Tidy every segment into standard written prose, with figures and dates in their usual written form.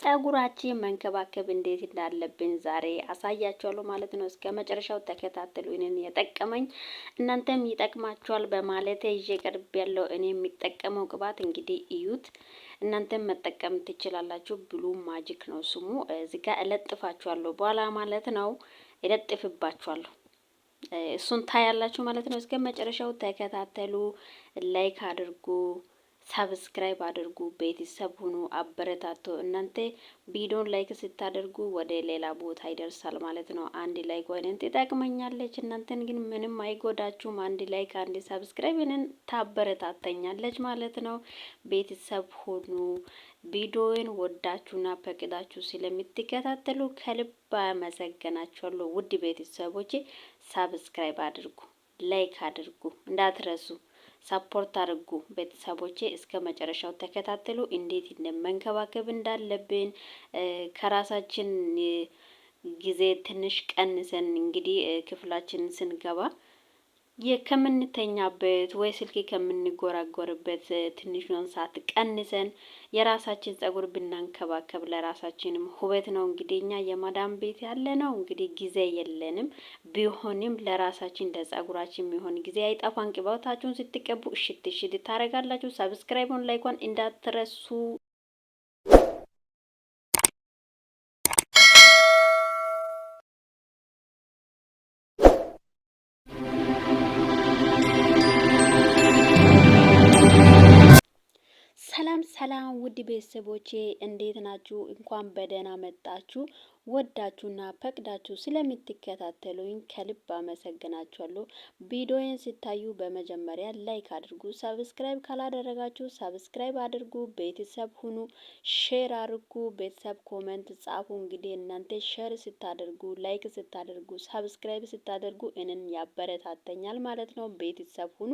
ጸጉራችን መንከባከብ እንዴት እንዳለብን ዛሬ አሳያችኋለሁ ማለት ነው። እስከ መጨረሻው ተከታተሉ። እኔን የጠቀመኝ እናንተም ይጠቅማችኋል በማለት ይዤ ቀርብ ያለው እኔ የሚጠቀመው ቅባት እንግዲህ እዩት። እናንተም መጠቀም ትችላላችሁ። ብሉ ማጂክ ነው ስሙ። እዚህ ጋር እለጥፋችኋለሁ በኋላ ማለት ነው። እለጥፍባችኋለሁ። እሱን ታያላችሁ ማለት ነው። እስከ መጨረሻው ተከታተሉ። ላይክ አድርጉ። ሰብስክራይብ አድርጉ። ቤተሰብ ሁኑ። አበረታቱ። እናንተ ቪዲዮን ላይክ ስታደርጉ ወደ ሌላ ቦታ ይደርሳል ማለት ነው። አንድ ላይክ ወይንም ትጠቅመኛለች፣ እናንተን ግን ምንም አይጎዳችሁም። አንድ ላይክ አንድ ሰብስክራይብ እኔን ታበረታተኛለች ማለት ነው። ቤተሰብ ሁኑ። ቪዲዮውን ወዳችሁና ፈቅዳችሁ ስለምትከታተሉ ከልብ አመሰግናችኋለሁ። ውድ ቤተሰቦቼ ሰብስክራይብ አድርጉ፣ ላይክ አድርጉ እንዳትረሱ። ሰፖርት አድርጉ ቤተሰቦቼ። እስከ መጨረሻው ተከታተሉ። እንዴት እንደመንከባከብ እንዳለብን ከራሳችን ጊዜ ትንሽ ቀንሰን እንግዲህ ክፍላችንን ስንገባ ከምንተኛበት ወይ ስልክ ከምንጎራጎርበት ትንሿን ሰዓት ቀንሰን የራሳችን ጸጉር ብናንከባከብ ለራሳችንም ውበት ነው። እንግዲህ እኛ የማዳም ቤት ያለ ነው እንግዲህ ጊዜ የለንም። ቢሆንም ለራሳችን ለጸጉራችን የሚሆን ጊዜ አይጠፋን። ቅባታችሁን ስትቀቡ እሽት እሽት ታረጋላችሁ። ሰብስክራይቡን ላይኳን እንዳትረሱ። ሰላም ውድ ቤተሰቦቼ እንዴት ናችሁ? እንኳን በደህና መጣችሁ። ወዳችሁና ፈቅዳችሁ ስለምትከታተሉኝ ከልብ አመሰግናችኋለሁ። ቪዲዮዬን ስታዩ በመጀመሪያ ላይክ አድርጉ። ሰብስክራይብ ካላደረጋችሁ ሰብስክራይብ አድርጉ። ቤተሰብ ሁኑ። ሼር አድርጉ። ቤተሰብ ኮሜንት ጻፉ። እንግዲህ እናንተ ሼር ስታደርጉ፣ ላይክ ስታደርጉ፣ ሰብስክራይብ ስታደርጉ እኔን ያበረታተኛል ማለት ነው። ቤተሰብ ሁኑ።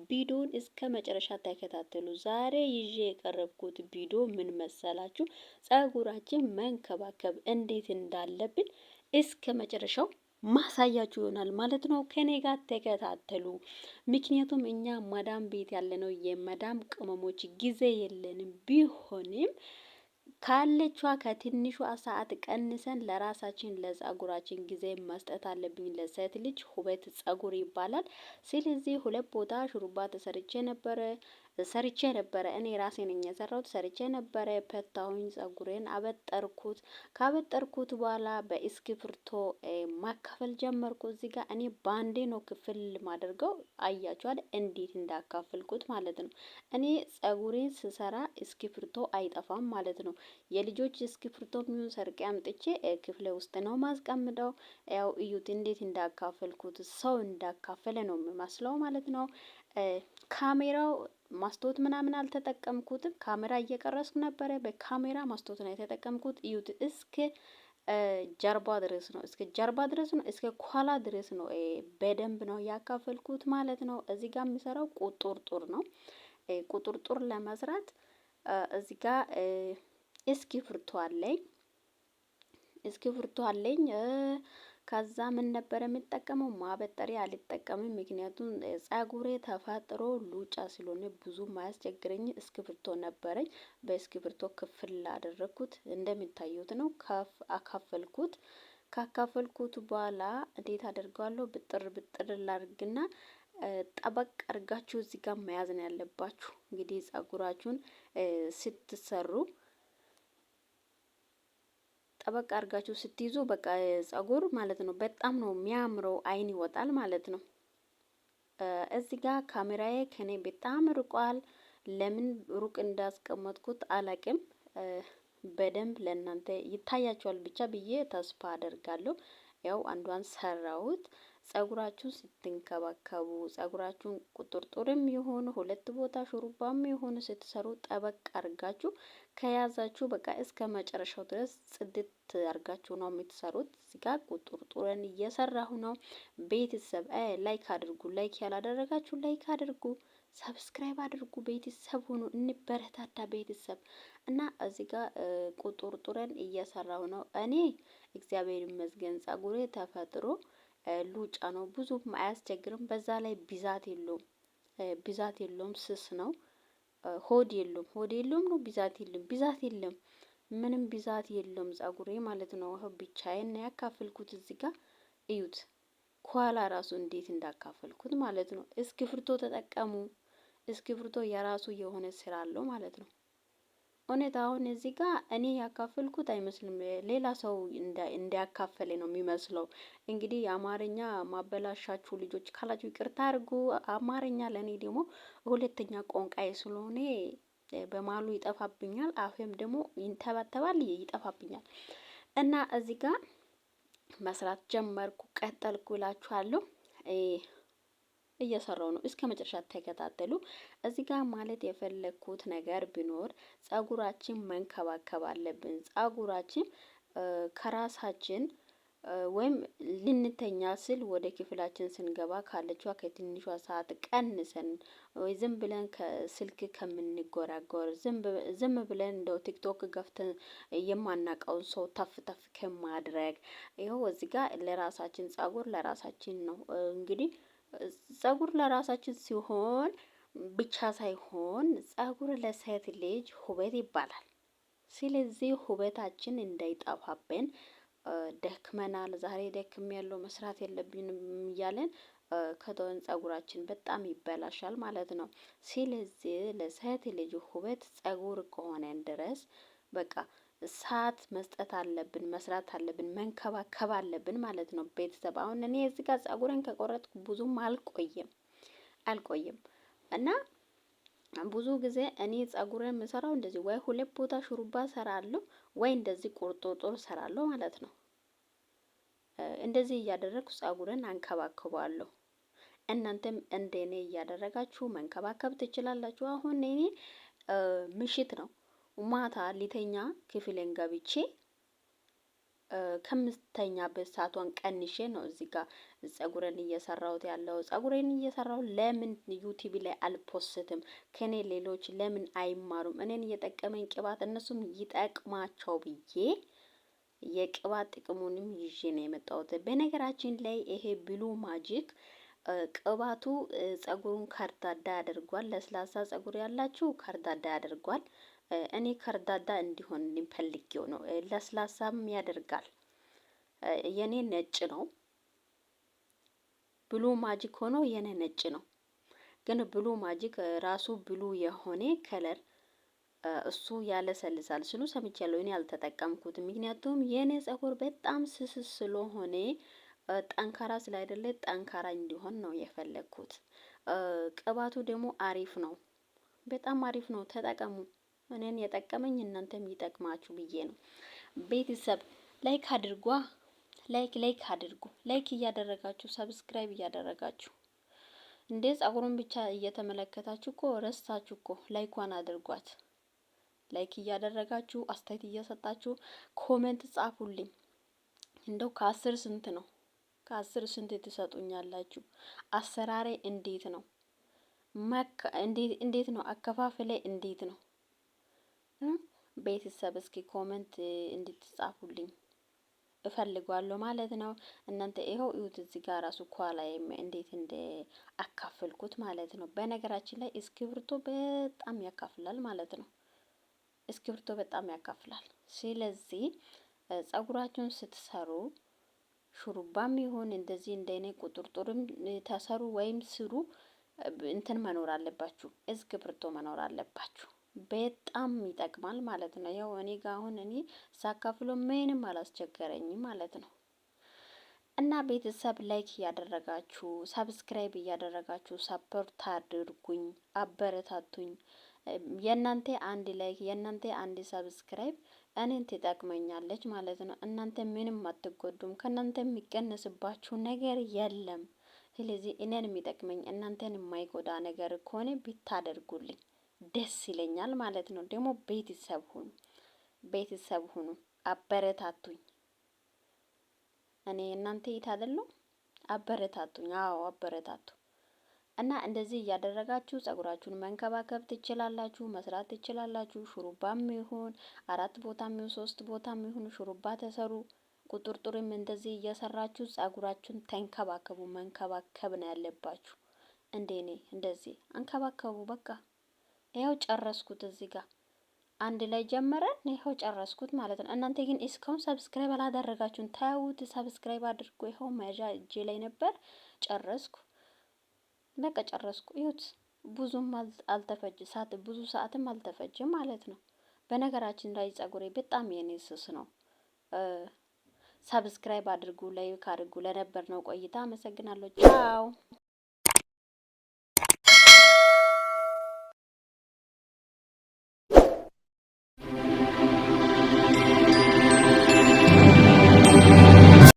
ቪዲዮን እስከ መጨረሻ ተከታተሉ። ዛሬ ይዤ የቀረብኩት ቪዲዮ ምን መሰላችሁ? ጸጉራችን መንከባከብ እንዴት እንዳለብን እስከ መጨረሻው ማሳያችሁ ይሆናል ማለት ነው። ከኔ ጋር ተከታተሉ። ምክንያቱም እኛ ማዳም ቤት ያለነው የማዳም ቅመሞች ጊዜ የለንም። ቢሆንም ካለቿ ከትንሿ ሰዓት ቀንሰን ለራሳችን ለጸጉራችን ጊዜ መስጠት አለብኝ። ለሴት ልጅ ውበት ጸጉር ይባላል። ስለዚህ ሁለት ቦታ ሹሩባ ሰርቼ ነበረ። እኔ ራሴ ነኝ የሰራሁት። ሰርቼ ነበረ። ፈታሁኝ፣ ጸጉሬን አበጠርኩት። ካበጠርኩት በኋላ በእስክሪብቶ ማካፈል ጀመርኩ። እዚህ ጋር እኔ ባንዴ ነው ክፍል ማደርገው። አያችኋል እንዴት እንዳካፈልኩት ማለት ነው። እኔ ጸጉሬን ስሰራ እስክሪብቶ አይጠፋም ማለት ነው። የልጆች እስክሪብቶ የሚሆን ሰርቄ አምጥቼ ክፍሌ ውስጥ ነው ማስቀምጠው። ያው እዩት እንዴት እንዳካፈልኩት። ሰው እንዳካፈለ ነው የሚመስለው ማለት ነው። ካሜራው ማስታወት ምናምን አልተጠቀምኩትም። ካሜራ እየቀረስኩ ነበረ። በካሜራ ማስታወት ነው የተጠቀምኩት። እዩት እስከ ጀርባ ድረስ ነው። እስከ ጀርባ ድረስ ነው። እስከ ኋላ ድረስ ነው። በደንብ ነው ያካፈልኩት ማለት ነው። እዚህ ጋር የሚሰራው ቁጥርጥር ነው። ቁጥርጥር ለመስራት እዚህ ጋር እስክሪብቶ አለኝ። ከዛ ምን ነበር የምጠቀመው? ማበጠሪያ አልጠቀምም። ምክንያቱም ጸጉሬ ተፈጥሮ ሉጫ ስለሆነ ብዙ ማያስቸግረኝ እስክሪብቶ ነበረኝ። በእስክሪብቶ ክፍል አደረኩት። እንደሚታዩት ነው። አካፈልኩት። ካካፈልኩት በኋላ እንዴት አደርገዋለሁ? ብጥር ላድርግና ጠበቅ አድርጋችሁ እዚህ ጋር መያዝ ነው ያለባችሁ። እንግዲህ ጸጉራችሁን ስትሰሩ ጠበቅ አድርጋችሁ ስትይዙ በቃ ጸጉር ማለት ነው በጣም ነው የሚያምረው። አይን ይወጣል ማለት ነው። እዚህ ጋር ካሜራዬ ከኔ በጣም ርቋል። ለምን ሩቅ እንዳስቀመጥኩት አላቅም። በደንብ ለእናንተ ይታያችኋል ብቻ ብዬ ተስፋ አደርጋለሁ። ያው አንዷን ሰራሁት። ጸጉራችሁን ስትንከባከቡ ጸጉራችሁን ቁጥርጥርም ይሁን ሁለት ቦታ ሹሩባም ይሁን ስትሰሩ ጠበቅ አድርጋችሁ ከያዛችሁ በቃ እስከ መጨረሻው ድረስ ጽድት አድርጋችሁ ነው የምትሰሩት። እዚህ ጋር ቁጥርጥርን እየሰራሁ ነው። ቤተሰብ ላይክ አድርጉ። ላይክ ያላደረጋችሁ ላይክ አድርጉ። ሰብስክራይብ አድርጉ። ቤተሰብ ሆኖ እንበረታታ ቤተሰብ እና እዚህ ጋር ቁጥርጥርን እየሰራሁ ነው። እኔ እግዚአብሔር ይመስገን ጸጉሬ ተፈጥሮ ሉጫ ነው። ብዙም አያስቸግርም። በዛ ላይ ብዛት የለውም። ስስ ነው። ሆድ የለውም ነው። ብዛት የለም። ምንም ብዛት የለውም ጸጉሬ ማለት ነው። ብቻዬን ነው ያካፈልኩት። እዚህ ጋር እዩት፣ ከኋላ ራሱ እንዴት እንዳካፈልኩት ማለት ነው። እስክሪብቶ ተጠቀሙ። እስክሪብቶ የራሱ የሆነ ስራ አለው ማለት ነው። እውነት አሁን እዚህ ጋር እኔ ያካፈልኩት አይመስልም፣ ሌላ ሰው እንዲያካፈለ ነው የሚመስለው። እንግዲህ የአማርኛ ማበላሻችሁ ልጆች ካላችሁ ይቅርታ አድርጉ። አማርኛ ለእኔ ደግሞ ሁለተኛ ቋንቋዬ ስለሆነ በማሉ ይጠፋብኛል፣ አፌም ደግሞ ይንተባተባል፣ ይጠፋብኛል። እና እዚህ ጋር መስራት ጀመርኩ፣ ቀጠልኩ እላችኋለሁ። እየሰራው ነው። እስከ መጨረሻ ተከታተሉ። እዚህ ጋር ማለት የፈለኩት ነገር ቢኖር ጸጉራችን መንከባከብ አለብን። ጸጉራችን ከራሳችን ወይም ልንተኛ ስል ወደ ክፍላችን ስንገባ ካለችዋ ከትንሿ ሰዓት ቀንሰን ወይ ዝም ብለን ከስልክ ከምንጎራጎር ዝም ብለን እንደው ቲክቶክ ገፍተን የማናውቀውን ሰው ተፍ ተፍ ከማድረግ ይኸው እዚህ ጋር ለራሳችን ጸጉር ለራሳችን ነው እንግዲህ ጸጉር ለራሳችን ሲሆን ብቻ ሳይሆን ጸጉር ለሴት ልጅ ውበት ይባላል። ስለዚህ ውበታችን እንዳይጠፋብን ደክመናል፣ ዛሬ ደክም ያለው መስራት የለብንም እያለን ከተወን ጸጉራችን በጣም ይበላሻል ማለት ነው። ስለዚህ ለሴት ልጅ ውበት ጸጉር ከሆነን ድረስ በቃ ሰዓት መስጠት አለብን፣ መስራት አለብን፣ መንከባከብ አለብን ማለት ነው። ቤተሰብ አሁን እኔ እዚህ ጋር ጸጉሬን ከቆረጥኩ ብዙም አልቆይም እና ብዙ ጊዜ እኔ ጸጉሬን የምሰራው እንደዚህ ወይ ሁለት ቦታ ሹሩባ ሰራለሁ ወይ እንደዚህ ቁርጥርጥር ሰራለሁ ማለት ነው። እንደዚህ እያደረግኩ ጸጉሬን አንከባክባለሁ። እናንተም እንደኔ እያደረጋችሁ መንከባከብ ትችላላችሁ። አሁን እኔ ምሽት ነው ማታ ሊተኛ ክፍሌን ገብቼ ከምተኛበት ሰዓቷን ቀንሼ ነው እዚህ ጋር ጸጉሬን እየሰራሁት ያለው። ጸጉሬን እየሰራሁ ለምን ዩቲዩብ ላይ አልፖስትም? ከኔ ሌሎች ለምን አይማሩም? እኔን እየጠቀመኝ ቅባት እነሱም ይጠቅማቸው ብዬ የቅባት ጥቅሙንም ይዤ ነው የመጣሁት። በነገራችን ላይ ይሄ ብሉ ማጂክ ቅባቱ ጸጉሩን ከርዳዳ ያደርጓል። ለስላሳ ጸጉር ያላችሁ ከርዳዳ ያደርጓል። እኔ ከርዳዳ እንዲሆን ፈልጌው ነው። ለስላሳም ያደርጋል። የኔ ነጭ ነው። ብሉ ማጂክ ሆኖ የኔ ነጭ ነው። ግን ብሉ ማጂክ ራሱ ብሉ የሆነ ከለር እሱ ያለሰልሳል ስሉ ሰምቻለሁ። እኔ አልተጠቀምኩትም። ምክንያቱም የኔ ጸጉር በጣም ስስ ስለሆነ ጠንካራ ስላይደለ ጠንካራ እንዲሆን ነው የፈለግኩት። ቅባቱ ደግሞ አሪፍ ነው፣ በጣም አሪፍ ነው። ተጠቀሙ። እኔን የጠቀመኝ እናንተም ይጠቅማችሁ ብዬ ነው። ቤተሰብ ላይክ አድርጓ፣ ላይክ አድርጉ። ላይክ እያደረጋችሁ ሰብስክራይብ እያደረጋችሁ እንዴ ጸጉሩን ብቻ እየተመለከታችሁ እኮ ረስታችሁ እኮ ላይኳን አድርጓት። ላይክ እያደረጋችሁ አስተያየት እየሰጣችሁ ኮሜንት ጻፉልኝ። እንደው ከ10 ስንት ነው? ከ10 ስንት ትሰጡኛላችሁ? አሰራሬ እንዴት ነው? እንዴት ነው አከፋፈሌ? እንዴት ነው? ቤተሰብ እስኪ ኮሜንት እንድትጻፉልኝ እፈልጋለሁ ማለት ነው። እናንተ ይኸው እዩት፣ እዚህ ጋር ራሱ ኳላ እንዴት እንደ አካፈልኩት ማለት ነው። በነገራችን ላይ እስክሪብቶ በጣም ያካፍላል ማለት ነው። እስክሪብቶ በጣም ያካፍላል። ስለዚህ ጸጉራችሁን ስትሰሩ ሹሩባም ይሁን እንደዚህ እንደኔ ቁጥርጥርም ተሰሩ ወይም ስሩ እንትን መኖር አለባችሁ፣ እስክሪብቶ መኖር አለባችሁ። በጣም ይጠቅማል ማለት ነው። ያው እኔ ጋር አሁን እኔ ሳካፍሎ ምንም አላስቸገረኝም ማለት ነው። እና ቤተሰብ ላይክ እያደረጋችሁ ሰብስክራይብ እያደረጋችሁ ሰፖርት አድርጉኝ፣ አበረታቱኝ። የእናንተ አንድ ላይክ የእናንተ አንድ ሰብስክራይብ እኔን ትጠቅመኛለች ማለት ነው። እናንተ ምንም አትጎዱም፣ ከእናንተ የሚቀነስባችሁ ነገር የለም። ስለዚህ እኔን የሚጠቅመኝ እናንተን የማይጎዳ ነገር ከሆነ ብታደርጉልኝ ደስ ይለኛል ማለት ነው። ደግሞ ቤተሰብ ሁኑ፣ አበረታቱኝ። እኔ እናንተ ይት አይደለም፣ አበረታቱኝ። አዎ አበረታቱ። እና እንደዚህ እያደረጋችሁ ጸጉራችሁን መንከባከብ ትችላላችሁ፣ መስራት ትችላላችሁ። ሹሩባም ይሁን 4 ቦታም ይሁን 3 ቦታም ይሁን ሹሩባ ተሰሩ። ቁጥርጥርም እንደዚህ እየሰራችሁ ጸጉራችሁን ተንከባከቡ። መንከባከብ ነው ያለባችሁ። እንደኔ እንደዚህ አንከባከቡ። በቃ ይኸው ጨረስኩት እዚህ ጋር አንድ ላይ ጀመረን ይኸው ጨረስኩት ማለት ነው። እናንተ ግን እስካሁን ሰብስክራይብ አላደረጋችሁን? ታዩት፣ ሰብስክራይብ አድርጎ ይኸው መያዣ እጄ ላይ ነበር። ጨረስኩ፣ በቃ ጨረስኩ። ይሁት ብዙም አልተፈጀ ሰዓት ብዙ ሰዓትም አልተፈጀም ማለት ነው። በነገራችን ላይ ጸጉሬ በጣም የኔ ስስ ነው። ሰብስክራይብ አድርጉ፣ ላይክ አድርጉ። ለነበር ነው ቆይታ አመሰግናለሁ። ቻው